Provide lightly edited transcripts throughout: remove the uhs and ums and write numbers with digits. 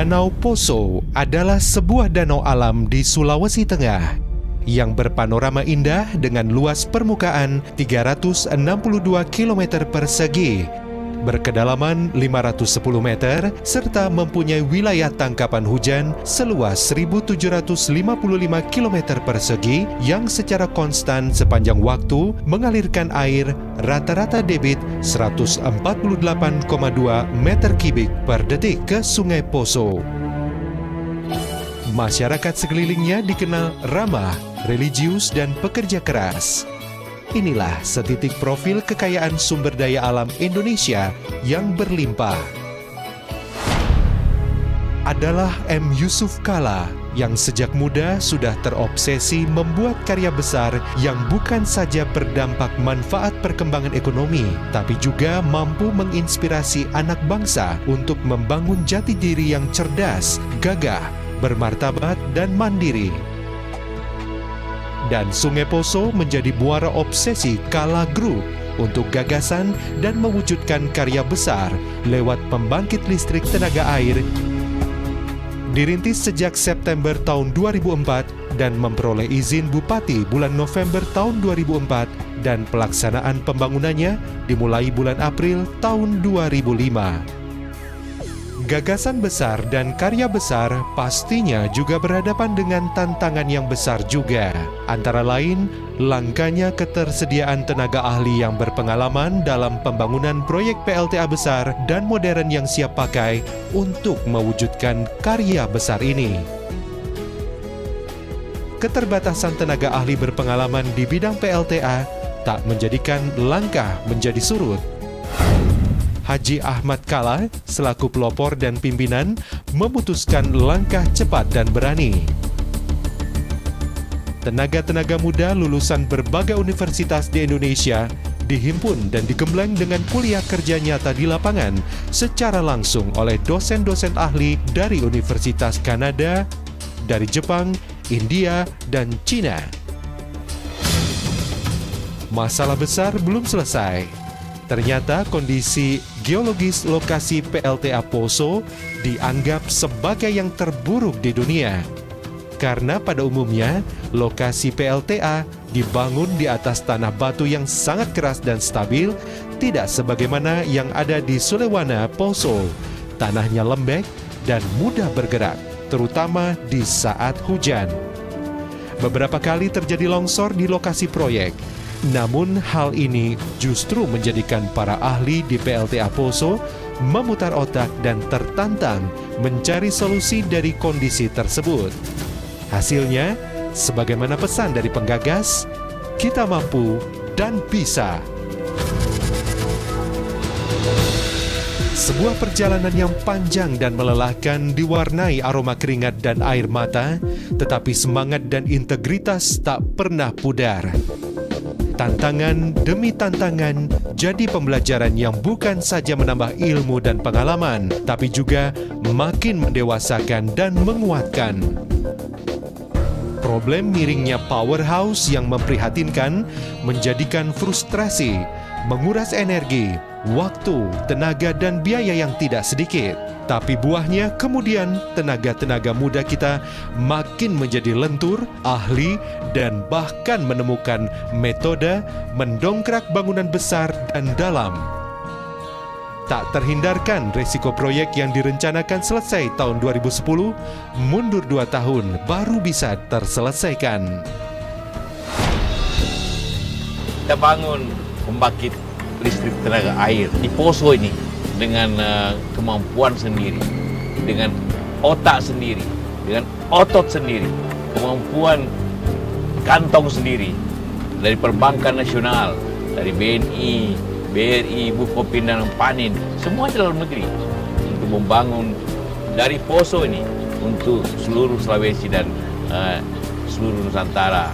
Danau Poso adalah sebuah danau alam di Sulawesi Tengah yang berpanorama indah dengan luas permukaan 362 km persegi, berkedalaman 510 meter, serta mempunyai wilayah tangkapan hujan seluas 1.755 km persegi yang secara konstan sepanjang waktu mengalirkan air rata-rata debit 148,2 meter kubik per detik ke Sungai Poso. Masyarakat sekelilingnya dikenal ramah, religius, dan pekerja keras. Inilah setitik profil kekayaan sumber daya alam Indonesia yang berlimpah. Adalah M. Yusuf Kalla yang sejak muda sudah terobsesi membuat karya besar yang bukan saja berdampak manfaat perkembangan ekonomi, tapi juga mampu menginspirasi anak bangsa untuk membangun jati diri yang cerdas, gagah, bermartabat, dan mandiri. Dan Sungai Poso menjadi muara obsesi Kalla Group untuk gagasan dan mewujudkan karya besar lewat pembangkit listrik tenaga air. Dirintis sejak September tahun 2004 dan memperoleh izin Bupati bulan November tahun 2004 dan pelaksanaan pembangunannya dimulai bulan April tahun 2005. Gagasan besar dan karya besar pastinya juga berhadapan dengan tantangan yang besar juga. Antara lain, langkanya ketersediaan tenaga ahli yang berpengalaman dalam pembangunan proyek PLTA besar dan modern yang siap pakai untuk mewujudkan karya besar ini. Keterbatasan tenaga ahli berpengalaman di bidang PLTA tak menjadikan langkah menjadi surut. Haji Ahmad Kalla selaku pelopor dan pimpinan memutuskan langkah cepat dan berani. Tenaga-tenaga muda lulusan berbagai universitas di Indonesia dihimpun dan digembleng dengan kuliah kerja nyata di lapangan secara langsung oleh dosen-dosen ahli dari Universitas Kanada, dari Jepang, India, dan Cina. Masalah besar belum selesai. Ternyata kondisi geologis lokasi PLTA Poso dianggap sebagai yang terburuk di dunia. Karena pada umumnya, lokasi PLTA dibangun di atas tanah batu yang sangat keras dan stabil, tidak sebagaimana yang ada di Sulewana Poso. Tanahnya lembek dan mudah bergerak, terutama di saat hujan. Beberapa kali terjadi longsor di lokasi proyek. Namun hal ini justru menjadikan para ahli di PLTA Poso memutar otak dan tertantang mencari solusi dari kondisi tersebut. Hasilnya, sebagaimana pesan dari penggagas, kita mampu dan bisa. Sebuah perjalanan yang panjang dan melelahkan diwarnai aroma keringat dan air mata, tetapi semangat dan integritas tak pernah pudar. Tantangan demi tantangan jadi pembelajaran yang bukan saja menambah ilmu dan pengalaman, tapi juga makin mendewasakan dan menguatkan. Problem miringnya powerhouse yang memprihatinkan menjadikan frustrasi, menguras energi, waktu, tenaga, dan biaya yang tidak sedikit. Tapi buahnya kemudian tenaga-tenaga muda kita makin menjadi lentur, ahli, dan bahkan menemukan metode mendongkrak bangunan besar dan dalam. Tak terhindarkan resiko proyek yang direncanakan selesai tahun 2010, mundur 2 tahun baru bisa terselesaikan. Kita bangun pembangkit listrik tenaga air di Poso ini dengan kemampuan sendiri, dengan otak sendiri, dengan otot sendiri, kemampuan kantong sendiri dari perbankan nasional, dari BNI, BRI, Bukopin dan Panin, semua di dalam negeri untuk membangun dari Poso ini untuk seluruh Sulawesi dan seluruh Nusantara.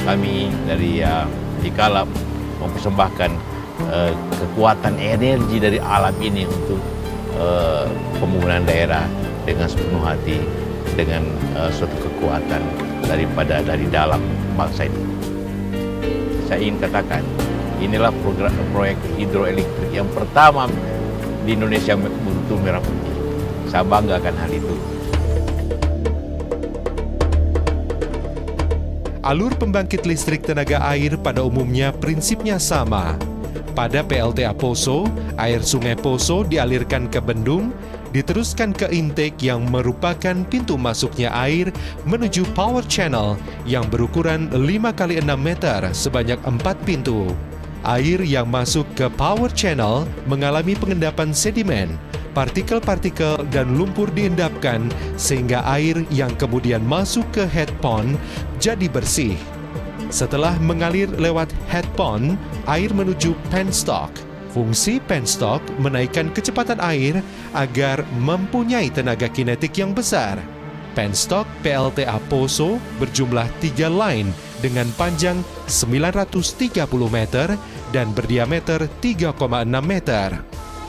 Kami dari Kalla mempersembahkan kekuatan energi dari alam ini untuk pembangunan daerah dengan sepenuh hati, dengan suatu kekuatan dari dalam bangsa ini. Saya ingin katakan, inilah proyek hidroelektrik yang pertama di Indonesia berbentuk merah putih. Saya bangga akan hal itu. Alur pembangkit listrik tenaga air pada umumnya prinsipnya sama. Pada PLTA Poso, air sungai Poso dialirkan ke bendung, diteruskan ke intake yang merupakan pintu masuknya air menuju power channel yang berukuran 5 x 6 meter sebanyak 4 pintu. Air yang masuk ke power channel mengalami pengendapan sedimen, partikel-partikel dan lumpur diendapkan sehingga air yang kemudian masuk ke head pond jadi bersih. Setelah mengalir lewat head pond, air menuju penstock. Fungsi penstock menaikkan kecepatan air agar mempunyai tenaga kinetik yang besar. Penstock PLTA Poso berjumlah 3 line dengan panjang 930 meter dan berdiameter 3,6 meter.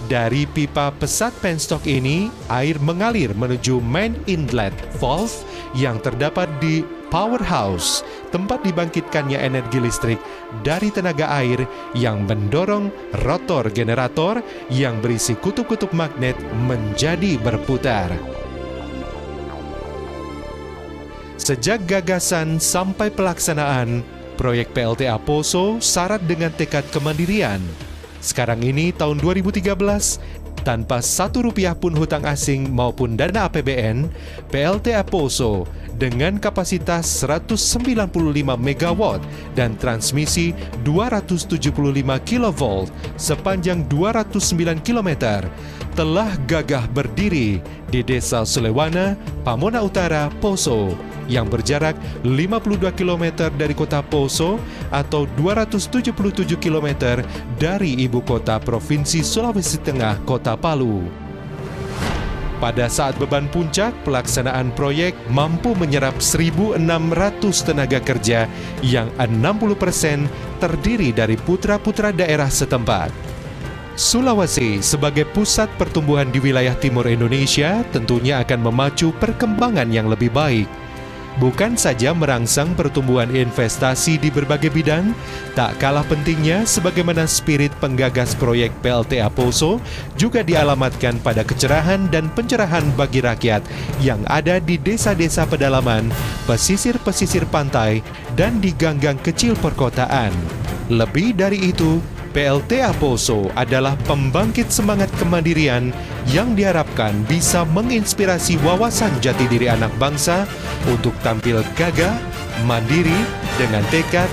Dari pipa pesat penstock ini, air mengalir menuju main inlet valve yang terdapat di powerhouse, tempat dibangkitkannya energi listrik dari tenaga air yang mendorong rotor generator yang berisi kutub-kutub magnet menjadi berputar. Sejak gagasan sampai pelaksanaan, proyek PLTA Poso syarat dengan tekad kemandirian. Sekarang ini tahun 2013, tanpa Rp1 pun hutang asing maupun dana APBN, PLTA Poso dengan kapasitas 195 MW dan transmisi 275 kV sepanjang 209 km telah gagah berdiri di Desa Sulewana, Pamona Utara, Poso yang berjarak 52 km dari kota Poso atau 277 km dari ibu kota Provinsi Sulawesi Tengah, Kota Palu. Pada saat beban puncak, pelaksanaan proyek mampu menyerap 1.600 tenaga kerja yang 60% terdiri dari putra-putra daerah setempat. Sulawesi sebagai pusat pertumbuhan di wilayah timur Indonesia tentunya akan memacu perkembangan yang lebih baik. Bukan saja merangsang pertumbuhan investasi di berbagai bidang, tak kalah pentingnya sebagaimana spirit penggagas proyek PLTA Poso juga dialamatkan pada kecerahan dan pencerahan bagi rakyat yang ada di desa-desa pedalaman, pesisir-pesisir pantai, dan di gang-gang kecil perkotaan. Lebih dari itu, PLTA Poso adalah pembangkit semangat kemandirian yang diharapkan bisa menginspirasi wawasan jati diri anak bangsa untuk tampil gagah, mandiri dengan tekad